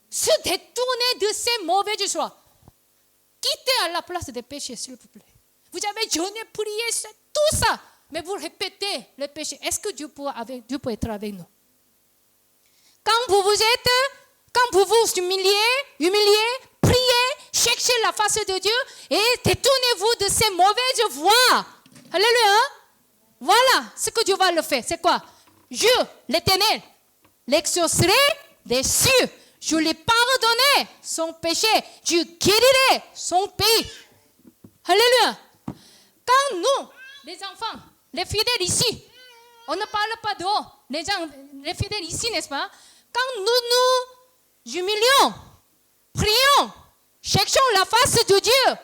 Se détourner de ces mauvaises choix. Quittez à la place des péchés, s'il vous plaît. Vous avez jeûné, prié, tout ça. Mais vous répétez les péchés. Est-ce que Dieu peut être avec nous? Quand vous vous humiliez, priez, cherchez la face de Dieu et détournez-vous de ces mauvaises voies. Alléluia. Voilà ce que Dieu va le faire. C'est quoi? Je, l'Éternel, l'exaucerai des cieux. Je lui pardonnerai son péché. Je guérirai son pays. Alléluia. Quand nous, les enfants, les fidèles ici, on ne parle pas dehors. Les fidèles ici, n'est-ce pas? Quand nous nous humilions, prions, cherchons la face de Dieu,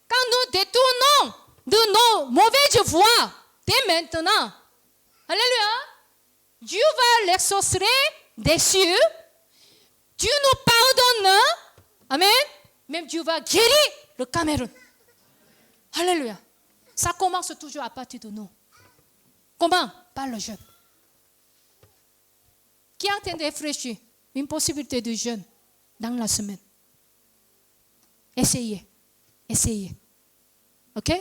quand nous détournons de nos mauvaises voies, dès maintenant, alléluia, Dieu va l'exaucer des cieux, Dieu nous pardonne, amen, même Dieu va guérir le Cameroun. Alléluia. Ça commence toujours à partir de nous. Comment? Par le jeûne. Qui est en train de réfléchir une possibilité de jeûne dans la semaine? Essayez. Ok?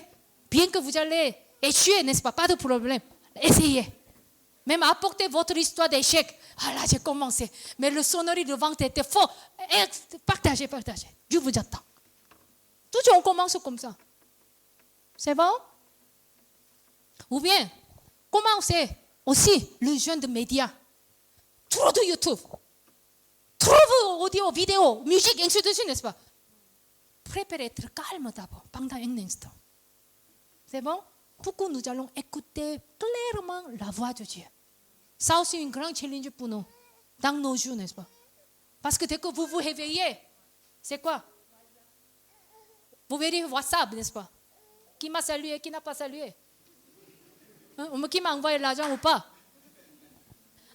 Bien que vous allez échouer, n'est-ce pas? Pas de problème. Essayez. Même apportez votre histoire d'échec. Ah là, j'ai commencé. Mais le sonnerie de ventre était fort. Partagez. Dieu vous attend. Toujours on commence comme ça. C'est bon? Ou bien, commencez aussi le jeûne de médias. Trop de YouTube. Trop de audio, vidéo, musique, ainsi de suite, n'est-ce pas? Préparez être calme d'abord, pendant un instant. C'est bon? Pourquoi nous allons écouter clairement la voix de Dieu? Ça aussi un grand challenge pour nous, dans nos jours, n'est-ce pas? Parce que dès que vous vous réveillez, c'est quoi? Vous verrez WhatsApp, n'est-ce pas? Qui m'a salué, qui n'a pas salué? Qui m'a envoyé l'argent ou pas?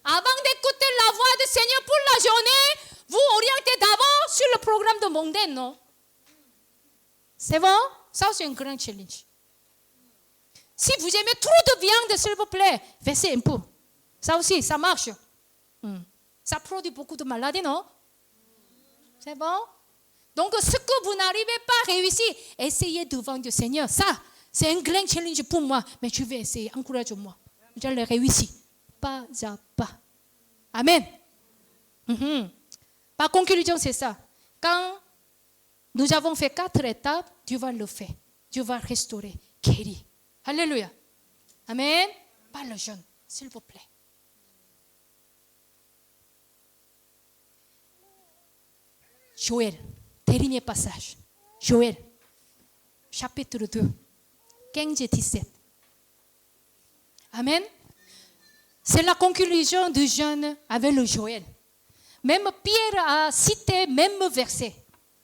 Avant d'écouter la voix du Seigneur pour la journée, vous orientez d'abord sur le programme de mondaine, non? C'est bon? Ça c'est un grand challenge. Si vous aimez trop de viande, s'il vous plaît, baissez un peu. Ça aussi, ça marche. Ça produit beaucoup de maladies, non? C'est bon? Donc, ce que vous n'arrivez pas à réussir, essayez devant le Seigneur. Ça, c'est un grand challenge pour moi. Mais je vais essayer. Encourage-moi. Je le réussis. Pas à pas. Amen. Par conclusion, c'est ça. Quand nous avons fait 4 étapes, Dieu va le faire. Dieu va restaurer, guérir. Alléluia. Amen. Pas le jeûne, s'il vous plaît. Joël, dernier passage. Joël, chapitre 2, 15-17. Amen. C'est la conclusion du jeûne avec le Joël. Même Pierre a cité même verset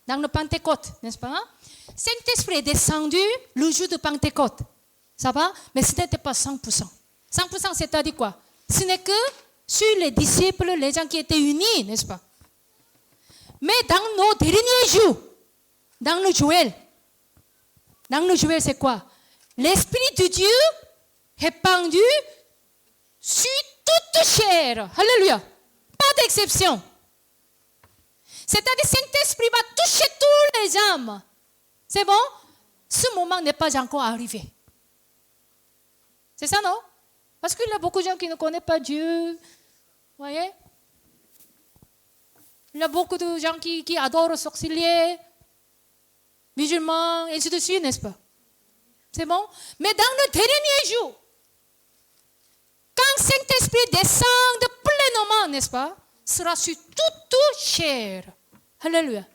dans le Pentecôte, n'est-ce pas? Saint-Esprit est descendu le jour de Pentecôte. Ça va? Mais ce n'était pas 100%. 100%, c'est-à-dire quoi? Ce n'est que sur les disciples, les gens qui étaient unis, n'est-ce pas? Mais dans nos derniers jours, dans le Joël, c'est quoi? L'Esprit de Dieu répandu sur toute chair. Alléluia. Pas d'exception. C'est-à-dire Saint-Esprit va toucher tous les âmes. C'est bon? Ce moment n'est pas encore arrivé. C'est ça, non? Parce qu'il y a beaucoup de gens qui ne connaissent pas Dieu. Vous voyez? Il y a beaucoup de gens qui adorent sorciers, musulmans, et ainsi de suite, n'est-ce pas? C'est bon? Mais dans le dernier jour, quand Saint-Esprit descend pleinement, n'est-ce pas? Sera sur toute chair. Alléluia.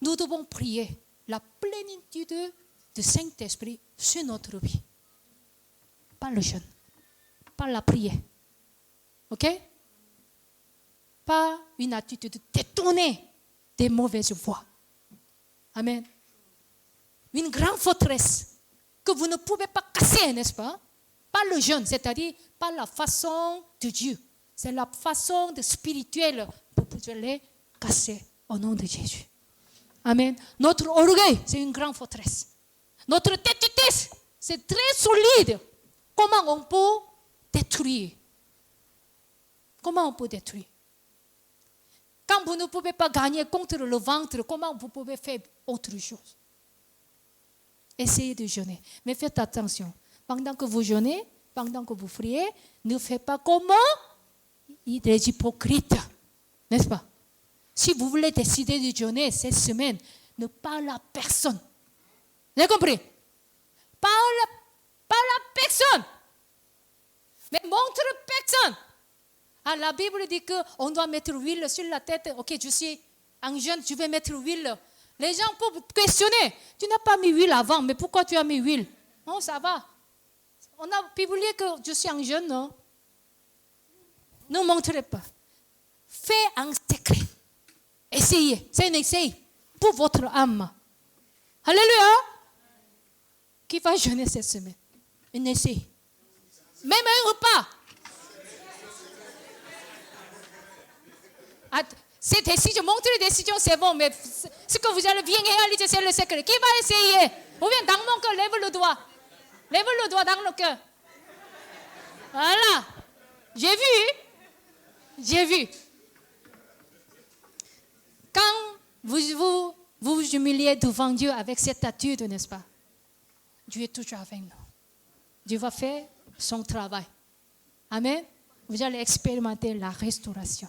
Nous devons prier la plénitude du Saint-Esprit sur notre vie. Pas le jeûne, pas la prière. Ok? Pas une attitude détournée des mauvaises voies. Amen. Une grande forteresse que vous ne pouvez pas casser, n'est-ce pas? Pas le jeûne, c'est-à-dire pas la façon de Dieu. C'est la façon de spirituelle pour pouvoir les casser au nom de Jésus. Amen. Notre orgueil, c'est une grande forteresse. Notre têtitude, c'est très solide. Comment on peut détruire? Comment on peut détruire? Quand vous ne pouvez pas gagner contre le ventre, comment vous pouvez faire autre chose? Essayez de jeûner. Mais faites attention. Pendant que vous jeûnez, pendant que vous priez, ne faites pas comme les hypocrites. N'est-ce pas? Si vous voulez décider de jeûner cette semaine, ne parlez à personne. Vous avez compris? Parle à personne. Mais montre personne. Ah, la Bible dit qu'on doit mettre l'huile sur la tête. Ok, je suis en jeûne, je vais mettre l'huile. Les gens peuvent questionner. Tu n'as pas mis l'huile avant, mais pourquoi tu as mis l'huile? Non, ça va. On a publié que je suis en jeûne, non? Ne montrez pas. Faites en secret. Essayez. C'est un essai pour votre âme. Alléluia. Qui va jeûner cette semaine? Un essai. Même un repas. Ces décisions, montrer les décisions, c'est bon, mais ce que vous allez bien réaliser, c'est le secret. Qui va essayer? Ou bien dans mon cœur, lève le doigt. Lève le doigt dans le cœur. Voilà. J'ai vu. Quand vous humiliez devant Dieu avec cette attitude, n'est-ce pas? Dieu est toujours avec nous. Dieu va faire son travail. Amen. Vous allez expérimenter la restauration.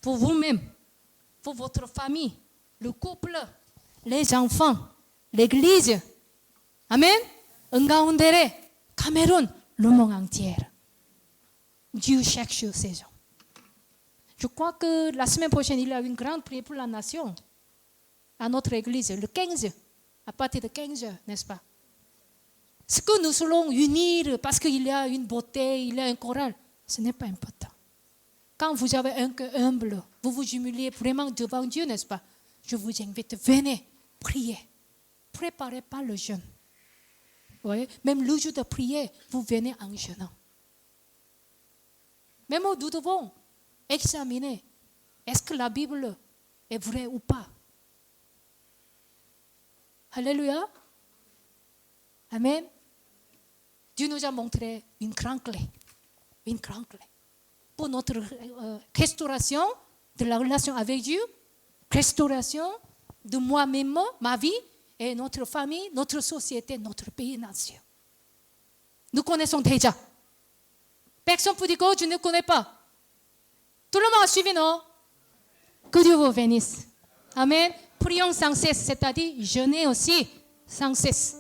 Pour vous-même, pour votre famille, le couple, les enfants, l'église. Amen. 은가운데에 Cameroun, le monde entier. Dieu cherche ces gens. Je crois que la semaine prochaine, il y a une grande prière pour la nation à notre église, le 15, à partir de 15 heures, n'est-ce pas? Ce que nous allons unir parce qu'il y a une beauté, il y a un choral, ce n'est pas important. Quand vous avez un cœur humble, vous vous humiliez vraiment devant Dieu, n'est-ce pas? Je vous invite, venez, priez. Préparez pas le jeûne. Vous voyez? Même le jour de prière, vous venez en jeûnant. Même nous devons examiner, est-ce que la Bible est vraie ou pas? Alléluia. Amen. Dieu nous a montré une grande clé. Une grande clé. Pour notre restauration de la relation avec Dieu, restauration de moi-même, ma vie, et notre famille, notre société, notre pays, nation. Nous connaissons déjà. Personne peut dire que je ne connais pas. Tout le monde a suivi, non? Que Dieu vous bénisse. Amen. Prions sans cesse, c'est-à-dire jeûner aussi sans cesse.